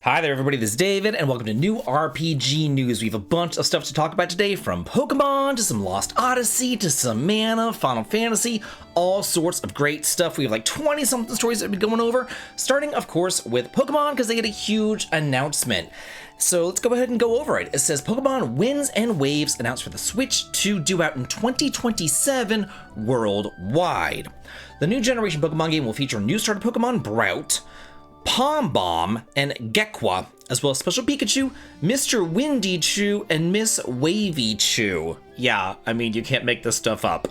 Hi there everybody, this is David, and welcome to new RPG news. We have a bunch of stuff to talk about today, from Pokemon to some Lost Odyssey to some Mana, Final Fantasy, all sorts of great stuff. We have like 20-something stories that we'll be going over, starting of course with Pokemon because they had a huge announcement. So let's go ahead and go over it. It says Pokemon Winds and Waves announced for the Switch to due out in 2027 worldwide. The new generation Pokemon game will feature new starter Pokemon Brout, Pom Bomb, and Gekwa, as well as Special Pikachu, Mr. Windy Chew, and Miss Wavy Chew. Yeah, I mean, you can't make this stuff up.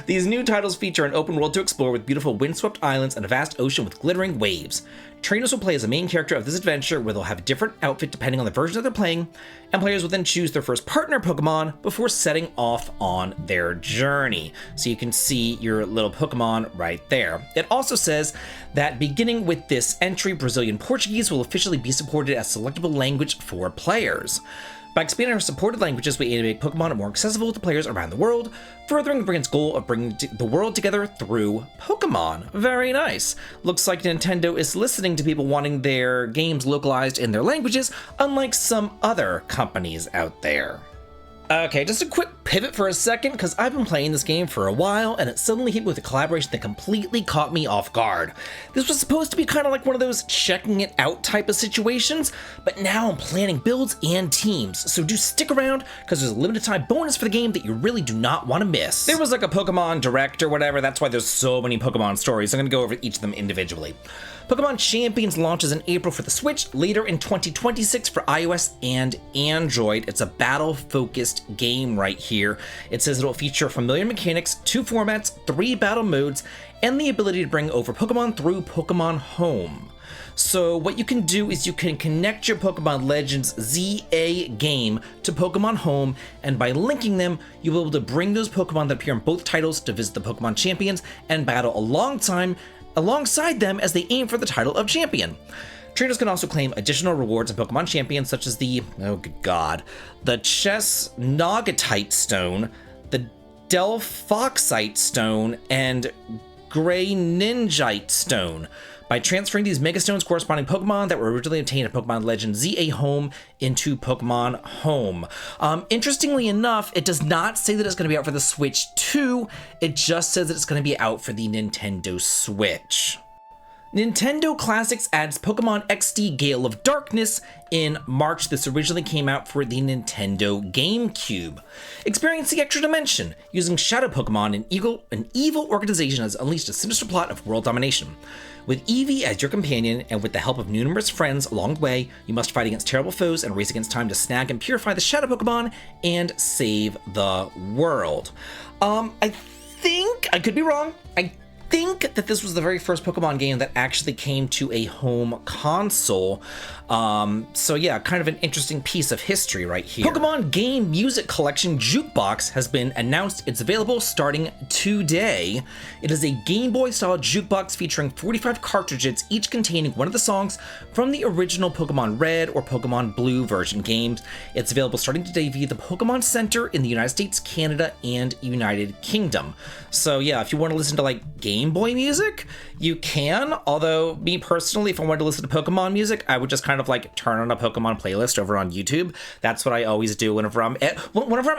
These new titles feature an open world to explore with beautiful windswept islands and a vast ocean with glittering waves. Trainers will play as the main character of this adventure, where they'll have a different outfit depending on the version that they're playing, and players will then choose their first partner Pokemon before setting off on their journey. So you can see your little Pokemon right there. It also says that beginning with this entry, Brazilian Portuguese will officially be supported as selectable language for players. By expanding our supported languages, we aim to make Pokemon more accessible to players around the world, furthering the brand's goal of bringing the world together through Pokemon. Very nice. Looks like Nintendo is listening to people wanting their games localized in their languages, unlike some other companies out there. Okay, just a quick pivot for a second, because I've been playing this game for a while, and it suddenly hit me with a collaboration that completely caught me off guard. This was supposed to be kind of like one of those checking it out type of situations, but now I'm planning builds and teams, so do stick around, because there's a limited time bonus for the game that you really do not want to miss. There was like a Pokemon Direct or whatever, that's why there's so many Pokemon stories. I'm going to go over each of them individually. Pokemon Champions launches in April for the Switch, later in 2026 for iOS and Android. It's a battle-focused game right here. It says it'll feature familiar mechanics, 2 formats, 3 battle modes, and the ability to bring over Pokemon through Pokemon Home. So what you can do is you can connect your Pokemon Legends ZA game to Pokemon Home, and by linking them, you'll be able to bring those Pokemon that appear in both titles to visit the Pokemon Champions and battle alongside them as they aim for the title of champion. Trainers can also claim additional rewards in Pokemon Champions, such as the Chesnogatite Stone, the Delphoxite Stone, and Greninjite Stone. By transferring these Mega Stones corresponding Pokemon that were originally obtained at Pokemon Legends ZA Home into Pokemon Home. Interestingly enough, it does not say that it's going to be out for the Switch 2, it just says that it's going to be out for the Nintendo Switch. Nintendo Classics adds Pokemon XD Gale of Darkness in March. This originally came out for the Nintendo GameCube. Experience the extra dimension. Using Shadow Pokemon, an evil organization has unleashed a sinister plot of world domination. With Eevee as your companion, and with the help of numerous friends along the way, you must fight against terrible foes and race against time to snag and purify the Shadow Pokemon and save the world. I could be wrong, I think that this was the very first Pokemon game that actually came to a home console. So yeah, kind of an interesting piece of history right here. Pokemon Game Music Collection Jukebox has been announced. It's available starting today. It is a Game Boy style jukebox featuring 45 cartridges, each containing one of the songs from the original Pokemon Red or Pokemon Blue version games. It's available starting today via the Pokemon Center in the United States, Canada, and United Kingdom. So yeah, if you want to listen to like Game Boy music, you can. Although me personally, if I wanted to listen to Pokemon music, I would just kind of like turn on a Pokemon playlist over on YouTube. That's what I always do whenever I'm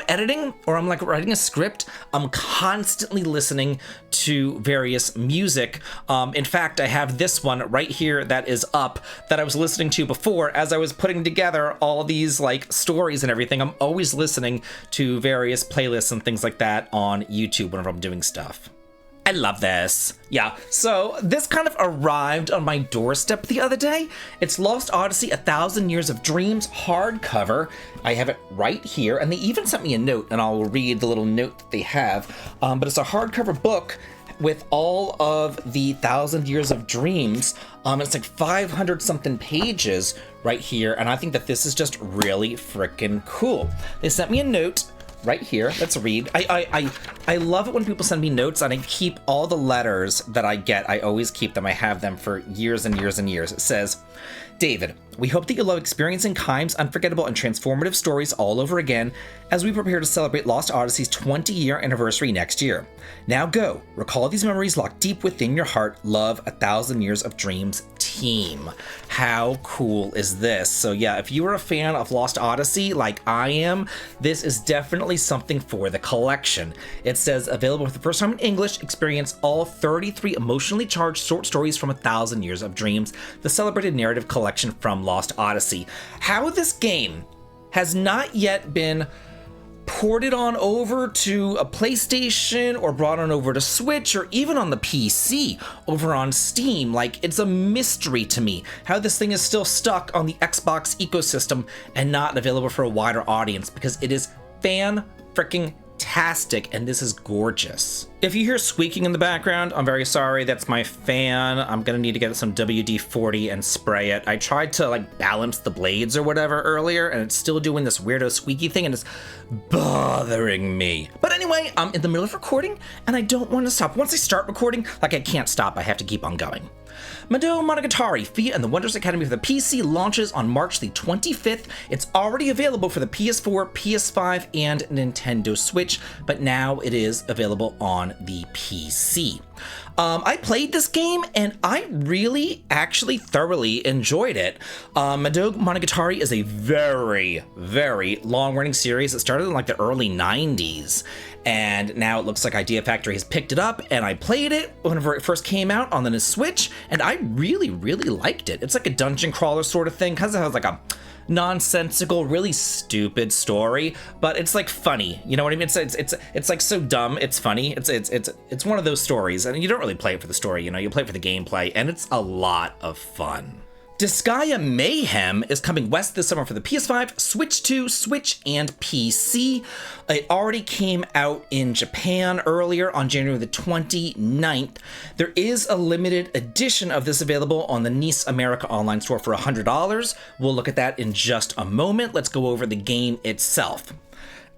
editing or I'm like writing a script. I'm constantly listening to various music. In fact, I have this one right here that is up that I was listening to before as I was putting together all these like stories and everything. I'm always listening to various playlists and things like that on YouTube whenever I'm doing stuff. I love this. Yeah, so this kind of arrived on my doorstep the other day. It's Lost Odyssey, 1,000 Years of Dreams hardcover. I have it right here, and they even sent me a note, and I'll read the little note that they have. But it's a hardcover book with all of the 1,000 Years of Dreams. It's like 500 something pages right here, and I think that this is just really freaking cool. They sent me a note right here. Let's read. I love it when people send me notes, and I keep all the letters that I get. I always keep them. I have them for years and years and years. It says, David, we hope that you love experiencing Kime's unforgettable and transformative stories all over again as we prepare to celebrate Lost Odyssey's 20-year anniversary next year. Now go, recall these memories locked deep within your heart. Love, 1,000 Years of Dreams, team. How cool is this? So yeah, if you are a fan of Lost Odyssey like I am, this is definitely something for the collection. It says available for the first time in English, experience all 33 emotionally charged short stories from 1,000 Years of Dreams, the celebrated narrative collection from Lost Odyssey. How this game has not yet been ported on over to a PlayStation or brought on over to Switch or even on the PC over on Steam. Like, it's a mystery to me how this thing is still stuck on the Xbox ecosystem and not available for a wider audience, because it is fan-fricking-tastic and this is gorgeous. If you hear squeaking in the background, I'm very sorry. That's my fan. I'm gonna need to get some WD-40 and spray it. I tried to like balance the blades or whatever earlier, and it's still doing this weirdo squeaky thing, and it's bothering me. But anyway, I'm in the middle of recording, and I don't want to stop. Once I start recording, like, I can't stop. I have to keep on going. Mado Monogatari, Fia and the Wondrous Academy for the PC launches on March the 25th. It's already available for the PS4, PS5, and Nintendo Switch, but now it is available on the PC. I played this game and I really actually thoroughly enjoyed it. Mado Monogatari is a very, very long-running series that started in like the early 90s. And now it looks like Idea Factory has picked it up, and I played it whenever it first came out on the Switch, and I really, really liked it. It's like a dungeon crawler sort of thing, because it has like a nonsensical, really stupid story, but it's like funny. You know what I mean? It's like so dumb, it's funny. It's one of those stories, and you don't really play it for the story, you know, you play it for the gameplay, and it's a lot of fun. Disgaea Mayhem is coming west this summer for the PS5, Switch 2, Switch, and PC. It already came out in Japan earlier on January the 29th. There is a limited edition of this available on the Nice America online store for $100. We'll look at that in just a moment. Let's go over the game itself.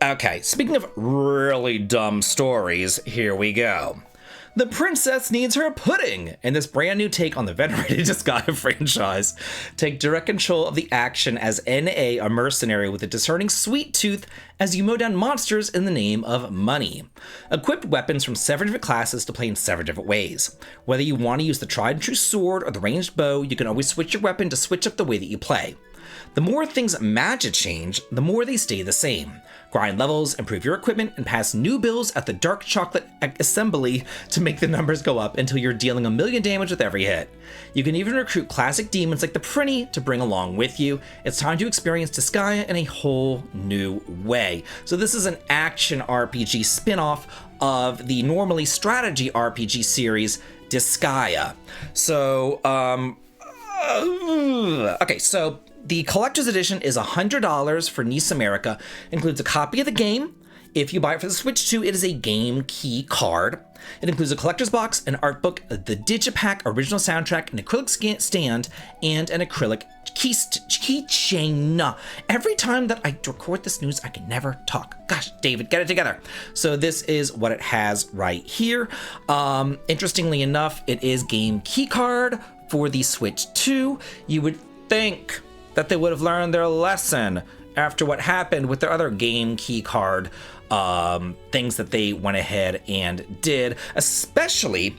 Okay, speaking of really dumb stories, here we go. The princess needs her pudding, and this brand new take on the venerated Disgaea franchise. Take direct control of the action as N.A., a mercenary with a discerning sweet tooth, as you mow down monsters in the name of money. Equip weapons from 7 different classes to play in 7 different ways. Whether you want to use the tried and true sword or the ranged bow, you can always switch your weapon to switch up the way that you play. The more things magicka change, the more they stay the same. Grind levels, improve your equipment, and pass new builds at the Dark Chocolate Assembly to make the numbers go up until you're dealing 1 million damage with every hit. You can even recruit classic demons like the Prinny to bring along with you. It's time to experience Disgaea in a whole new way. So this is an action RPG spin-off of the normally strategy RPG series, Disgaea. So, okay, so the collector's edition is $100 for Nice America, includes a copy of the game. If you buy it for the Switch 2, it is a game key card. It includes a collector's box, an art book, the Digipack original soundtrack, an acrylic stand, and an acrylic keychain. Every time that I record this news, I can never talk. Gosh, David, get it together. So this is what it has right here. Interestingly enough, it is game key card for the Switch 2. You would think that they would have learned their lesson after what happened with their other game key card things that they went ahead and did, especially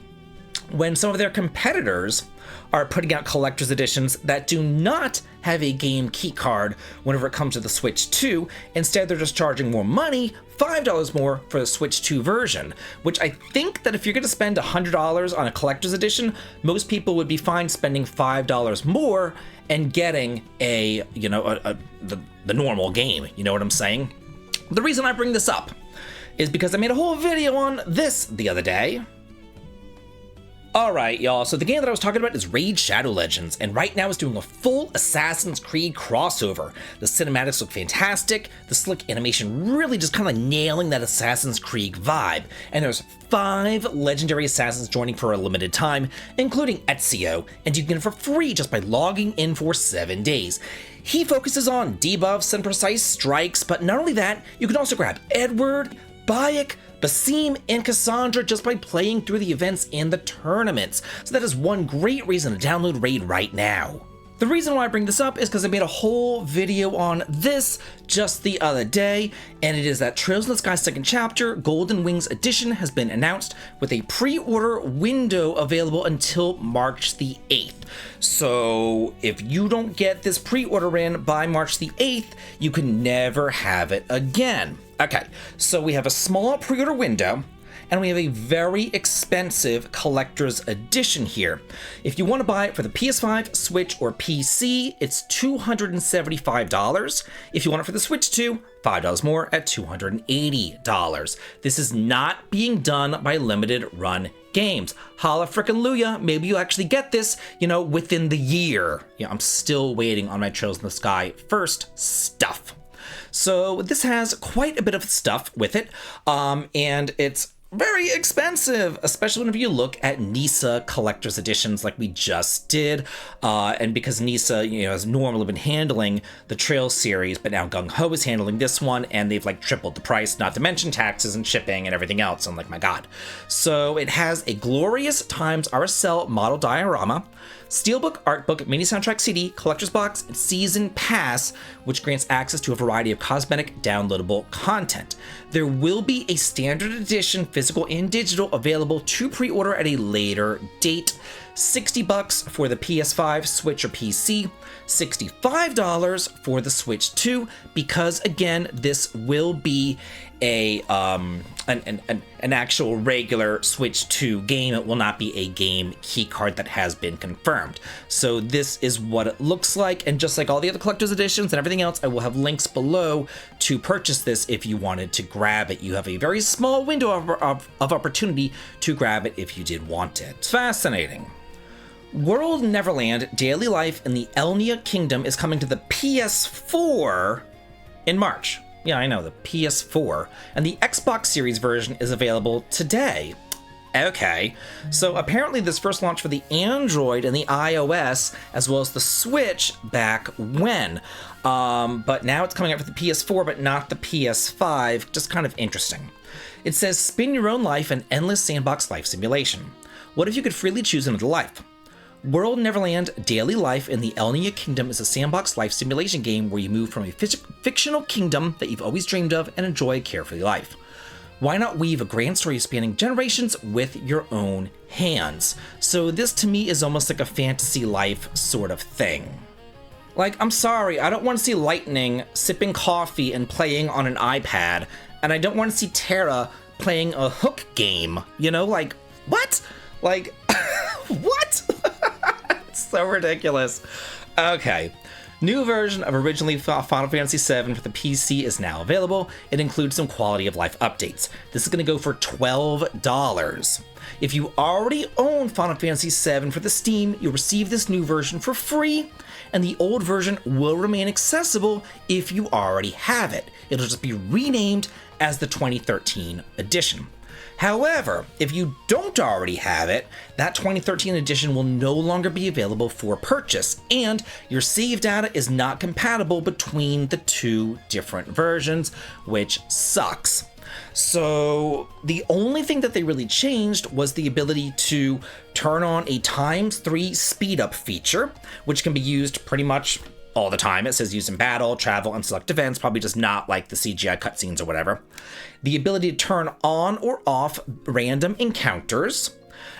when some of their competitors are putting out collector's editions that do not have a game key card whenever it comes to the Switch 2. Instead, they're just charging more money, $5 more for the Switch 2 version, which I think that if you're going to spend $100 on a collector's edition, most people would be fine spending $5 more and getting the normal game. You know what I'm saying? The reason I bring this up is because I made a whole video on this the other day. Alright, y'all, so the game that I was talking about is Raid Shadow Legends, and right now it's doing a full Assassin's Creed crossover. The cinematics look fantastic, the slick animation really just kind of nailing that Assassin's Creed vibe, and there's 5 legendary assassins joining for a limited time, including Ezio, and you can get it for free just by logging in for 7 days. He focuses on debuffs and precise strikes, but not only that, you can also grab Edward, Bayek, Basim, and Cassandra just by playing through the events and the tournaments. So that is one great reason to download Raid right now. The reason why I bring this up is because I made a whole video on this just the other day, and it is that Trails in the Sky Second Chapter Golden Wings Edition has been announced with a pre-order window available until March the 8th. So if you don't get this pre-order in by March the 8th, you can never have it again. Okay, so we have a small pre-order window, and we have a very expensive collector's edition here. If you want to buy it for the PS5, Switch, or PC, it's $275. If you want it for the Switch 2, $5 more at $280. This is not being done by limited run games. Holla frickin' Luya, maybe you actually get this, within the year. I'm still waiting on my Trails in the Sky first stuff. So this has quite a bit of stuff with it, and it's very expensive, especially whenever you look at NISA collector's editions like we just did. And because NISA, has normally been handling the Trails series, but now Gung Ho is handling this one, and they've tripled the price, not to mention taxes and shipping and everything else. I'm like, my God. So it has a glorious Times RSL model diorama, Steelbook, Artbook, mini soundtrack CD, collector's box, and season pass, which grants access to a variety of cosmetic downloadable content. There will be a standard edition, physical and digital, available to pre-order at a later date. $60 for the PS5, Switch, or PC, $65 for the Switch 2, because again, this will be an actual regular Switch 2 game. It will not be a game keycard that has been confirmed. So this is what it looks like, and just like all the other collector's editions and everything else, I will have links below to purchase this if you wanted to grab it. You have a very small window of opportunity to grab it if you did want it. It's fascinating. World Neverland Daily Life in the Elnia Kingdom is coming to the PS4 in March. Yeah, I know, the PS4. And the Xbox Series version is available today. Okay, so apparently this first launched for the Android and the iOS, as well as the Switch back when. But now it's coming out for the PS4, but not the PS5. Just kind of interesting. It says, spin your own life, an endless sandbox life simulation. What if you could freely choose another life? World Neverland Daily Life in the Elnia Kingdom is a sandbox life simulation game where you move from a fictional kingdom that you've always dreamed of and enjoy a carefree life. Why not weave a grand story spanning generations with your own hands? So this to me is almost like a fantasy life sort of thing. I'm sorry, I don't want to see Lightning sipping coffee and playing on an iPad, and I don't want to see Terra playing a hook game, what? What? It's so ridiculous. Okay. New version of originally Final Fantasy VII for the PC is now available. It includes some quality of life updates. This is going to go for $12. If you already own Final Fantasy VII for the Steam, you'll receive this new version for free, and the old version will remain accessible if you already have it. It'll just be renamed as the 2013 edition. However, if you don't already have it, that 2013 edition will no longer be available for purchase, and your save data is not compatible between the two different versions, which sucks. So the only thing that they really changed was the ability to turn on a ×3 speed up feature, which can be used pretty much all the time. It says use in battle, travel, and select events, probably just not like the CGI cutscenes or whatever. The ability to turn on or off random encounters.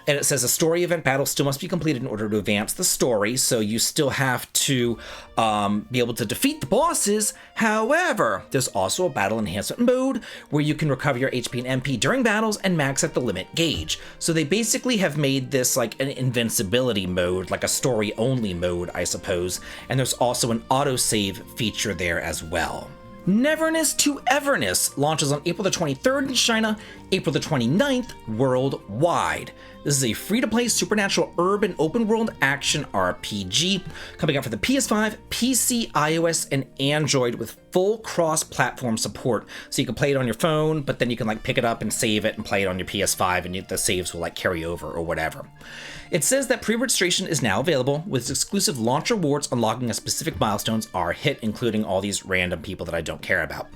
And it says a story event battle still must be completed in order to advance the story, so you still have to be able to defeat the bosses. However, there's also a battle enhancement mode where you can recover your HP and MP during battles and max at the limit gauge. So they basically have made this like an invincibility mode, like a story-only mode, I suppose. And there's also an autosave feature there as well. Neverness to Everness launches on April the 23rd in China, April the 29th worldwide. This is a free-to-play supernatural urban open-world action RPG coming out for the PS5, PC, iOS, and Android with full cross-platform support. So you can play it on your phone, but then you can pick it up and save it and play it on your PS5, and the saves will carry over or whatever. It says that pre-registration is now available with exclusive launch rewards unlocking as specific milestones are hit, including all these random people that I don't care about.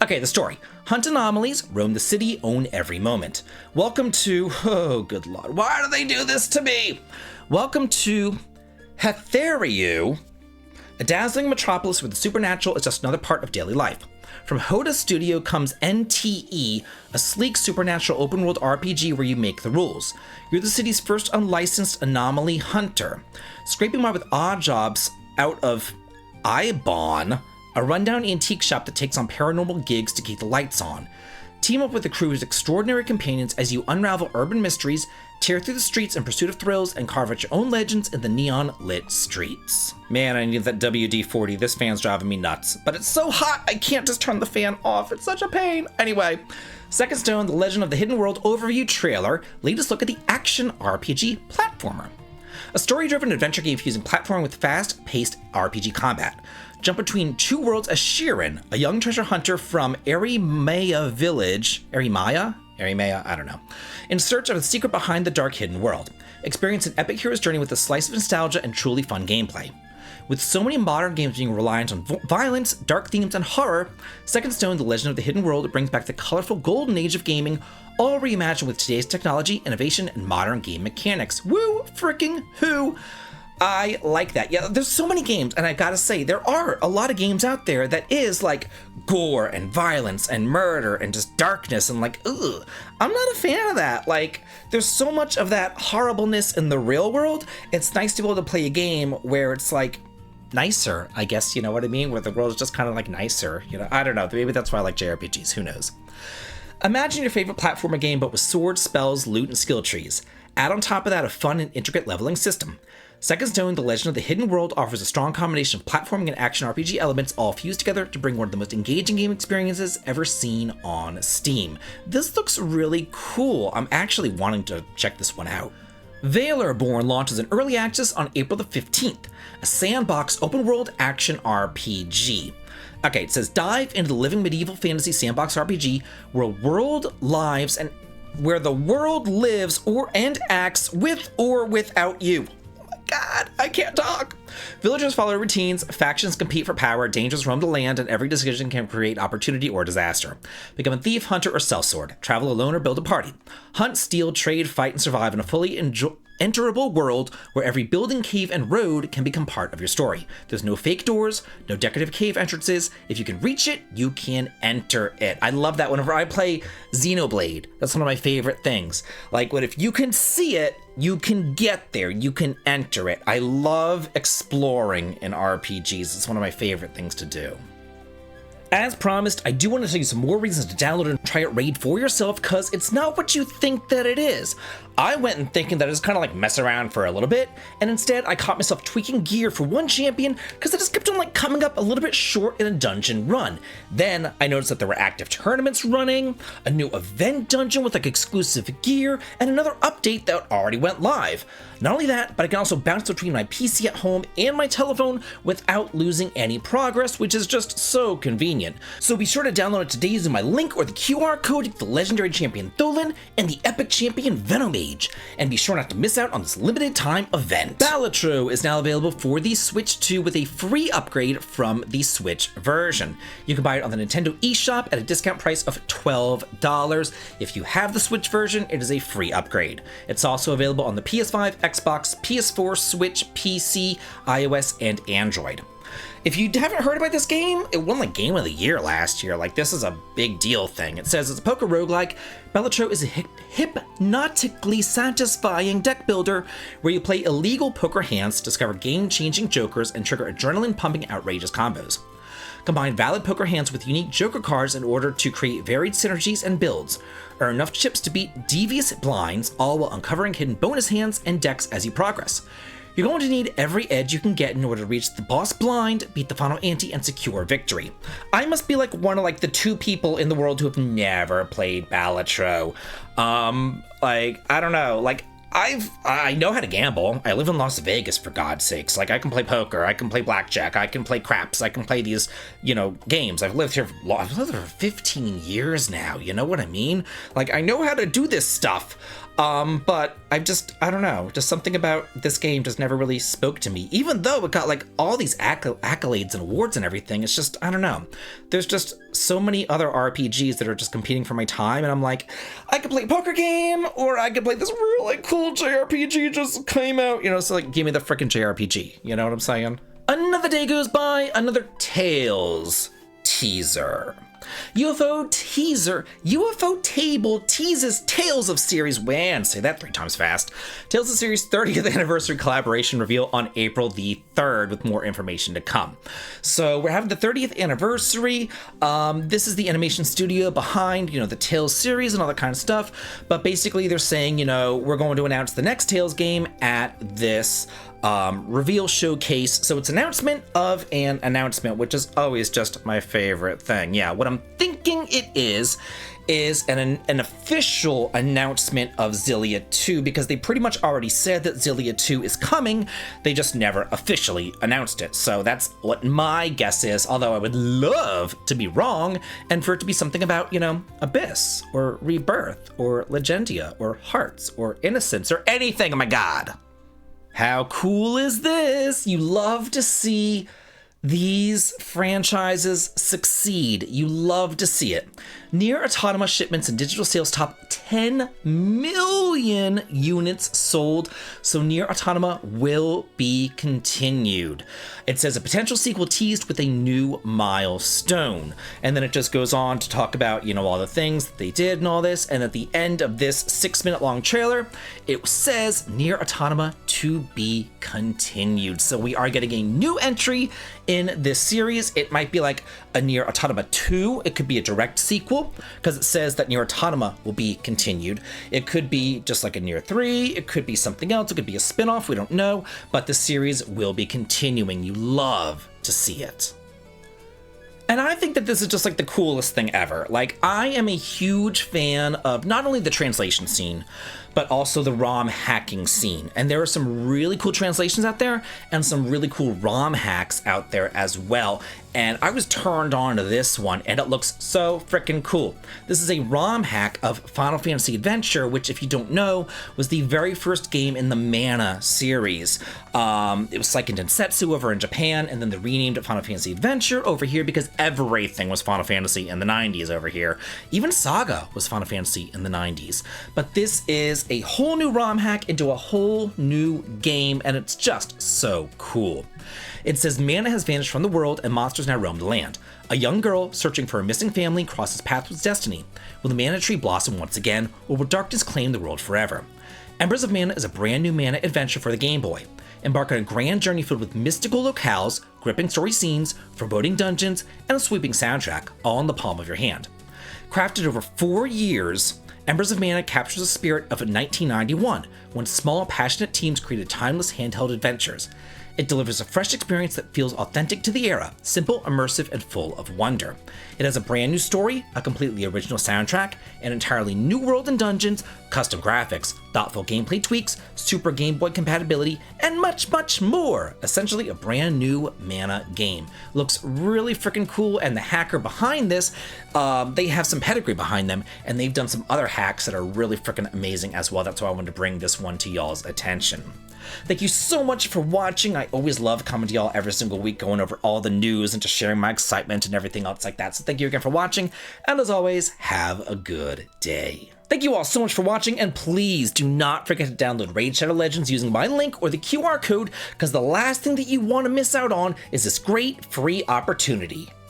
Okay, the story. Hunt anomalies, roam the city, own every moment. Welcome to... oh, good lord. Why do they do this to me? Welcome to Hethereu, A dazzling metropolis where the supernatural is just another part of daily life. From Hoda Studio comes NTE, a sleek supernatural open-world RPG where you make the rules. You're the city's first unlicensed anomaly hunter, scraping by with odd jobs out of Ibon, a rundown antique shop that takes on paranormal gigs to keep the lights on. Team up with the crew's extraordinary companions as you unravel urban mysteries, tear through the streets in pursuit of thrills, and carve out your own legends in the neon-lit streets. Man, I need that WD-40. This fan's driving me nuts. But it's so hot, I can't just turn the fan off. It's such a pain. Anyway, Second Stone, The Legend of the Hidden World overview trailer, latest look at the action RPG platformer. A story-driven adventure game fusing platforming with fast-paced RPG combat. Jump between two worlds as Shirin, a young treasure hunter from Erimaya Village. Erimaya, I don't know. In search of the secret behind the dark hidden world. Experience an epic hero's journey with a slice of nostalgia and truly fun gameplay. With so many modern games being reliant on violence, dark themes, and horror, Second Stone, The Legend of the Hidden World brings back the colorful golden age of gaming, all reimagined with today's technology, innovation, and modern game mechanics. Woo fricking who! I like that. Yeah, there's so many games, and I gotta say, there are a lot of games out there that is like gore and violence and murder and just darkness and like, ugh. I'm not a fan of that. Like, there's so much of that horribleness in the real world. It's nice to be able to play a game where it's like nicer, I guess, you know what I mean? Where the world is just kind of like nicer, you know? I don't know. Maybe that's why I like JRPGs. Who knows? Imagine your favorite platformer game, but with swords, spells, loot, and skill trees. Add on top of that a fun and intricate leveling system. Second Stone, The Legend of the Hidden World offers a strong combination of platforming and action RPG elements all fused together to bring one of the most engaging game experiences ever seen on Steam. This looks really cool. I'm actually wanting to check this one out. Valorborn launches in early access on April the 15th, a sandbox open-world action RPG. Okay, it says dive into the living medieval fantasy sandbox RPG where the world lives and acts with or without you. God, I can't talk. Villagers follow routines, factions compete for power, dangers roam the land, and every decision can create opportunity or disaster. Become a thief, hunter, or sellsword. Travel alone or build a party. Hunt, steal, trade, fight, and survive in a fully enterable world where every building, cave, and road can become part of your story. There's no fake doors, no decorative cave entrances. If you can reach it, you can enter it. I love that whenever I play Xenoblade. That's one of my favorite things. Like, if you can see it, you can get there, you can enter it. I love exploring in RPGs. It's one of my favorite things to do. As promised, I do want to tell you some more reasons to download and try out Raid for yourself, because it's not what you think that it is. I went in thinking that I just kind of like mess around for a little bit, and instead I caught myself tweaking gear for one champion because I just kept on like coming up a little bit short in a dungeon run. Then I noticed that there were active tournaments running, a new event dungeon with like exclusive gear, and another update that already went live. Not only that, but I can also bounce between my PC at home and my telephone without losing any progress, which is just so convenient. So be sure to download it today using my link or the QR code to the Legendary Champion Tholin and the Epic Champion Venomage. And be sure not to miss out on this limited time event. Balatro is now available for the Switch 2 with a free upgrade from the Switch version. You can buy it on the Nintendo eShop at a discount price of $12. If you have the Switch version, it is a free upgrade. It's also available on the PS5, Xbox, PS4, Switch, PC, iOS, and Android. If you haven't heard about this game, it won like Game of the Year last year. Like, this is a big deal thing. It says it's a poker roguelike. Balatro is a hypnotically satisfying deck builder where you play illegal poker hands, discover game-changing jokers, and trigger adrenaline-pumping outrageous combos. Combine valid poker hands with unique joker cards in order to create varied synergies and builds. Earn enough chips to beat devious blinds, all while uncovering hidden bonus hands and decks as you progress. You're going to need every edge you can get in order to reach the boss blind, beat the final ante, and secure victory. I must be like one of like the two people in the world who have never played Balatro. I don't know, like I know how to gamble. I live in Las Vegas, for God's sakes. Like, I can play poker, I can play blackjack, I can play craps, I can play these, games. I've lived here for 15 years now, you know what I mean? Like, I know how to do this stuff. But I don't know, just something about this game just never really spoke to me. Even though it got like all these accolades and awards and everything, it's just, I don't know. There's just so many other RPGs that are just competing for my time, and I'm like, I could play a poker game, or I could play this really cool JRPG just came out, so like, give me the frickin' JRPG, you know what I'm saying? Another day goes by, another Tales teaser. UFO teaser, UFO Table teases Tales of Series, man, say that 3 times fast. Tales of Series 30th anniversary collaboration reveal on April the 3rd with more information to come. So we're having the 30th anniversary. This is the animation studio behind, the Tales series and all that kind of stuff. But basically they're saying, we're going to announce the next Tales game at this reveal showcase. So it's announcement of an announcement, which is always just my favorite thing. Yeah, what I'm thinking it is an official announcement of Xillia 2, because they pretty much already said that Xillia 2 is coming. They just never officially announced it. So that's what my guess is, although I would love to be wrong and for it to be something about, Abyss or Rebirth or Legendia or Hearts or Innocence or anything. Oh my god. How cool is this? You love to see these franchises succeed. You love to see it. Nier Automata shipments and digital sales top 10 million units sold, so Nier Automata will be continued. It says a potential sequel teased with a new milestone. And then it just goes on to talk about, all the things that they did and all this. And at the end of this 6-minute long trailer, it says Nier Automata to be continued. So we are getting a new entry in this series. It might be like a Nier Automata 2. It could be a direct sequel, because it says that Nier Automata will be continued. It could be just like a Nier 3. It could be something else. It could be a spin-off. We don't know. But the series will be continuing. You love to see it. And I think that this is just like the coolest thing ever. Like, I am a huge fan of not only the translation scene, but also the ROM hacking scene. And there are some really cool translations out there and some really cool ROM hacks out there as well. And I was turned on to this one, and it looks so freaking cool. This is a ROM hack of Final Fantasy Adventure, which, if you don't know, was the very first game in the Mana series. It was like in Densetsu over in Japan, and then they renamed it Final Fantasy Adventure over here because everything was Final Fantasy in the 90s over here. Even Saga was Final Fantasy in the 90s. But this is a whole new ROM hack into a whole new game, and it's just so cool. It says mana has vanished from the world and monsters now roam the land. A young girl searching for a missing family crosses paths with destiny. Will the mana tree blossom once again, or will darkness claim the world forever? Embers of Mana is a brand new mana adventure for the Game Boy. Embark on a grand journey filled with mystical locales, gripping story scenes, foreboding dungeons, and a sweeping soundtrack, all in the palm of your hand. Crafted over 4 years, Embers of Mana captures the spirit of 1991, when small, passionate teams created timeless handheld adventures. It delivers a fresh experience that feels authentic to the era, simple, immersive, and full of wonder. It has a brand new story, a completely original soundtrack, an entirely new world and dungeons, custom graphics, thoughtful gameplay tweaks, Super Game Boy compatibility, and much, much more. Essentially a brand new Mana game. Looks really freaking cool, and the hacker behind this, they have some pedigree behind them, and they've done some other hacks that are really freaking amazing as well. That's why I wanted to bring this one to y'all's attention. Thank you so much for watching. I always love coming to y'all every single week, going over all the news and just sharing my excitement and everything else like that. So thank you again for watching, and as always, have a good day. Thank you all so much for watching, and please do not forget to download Raid Shadow Legends using my link or the QR code, because the last thing that you want to miss out on is this great free opportunity.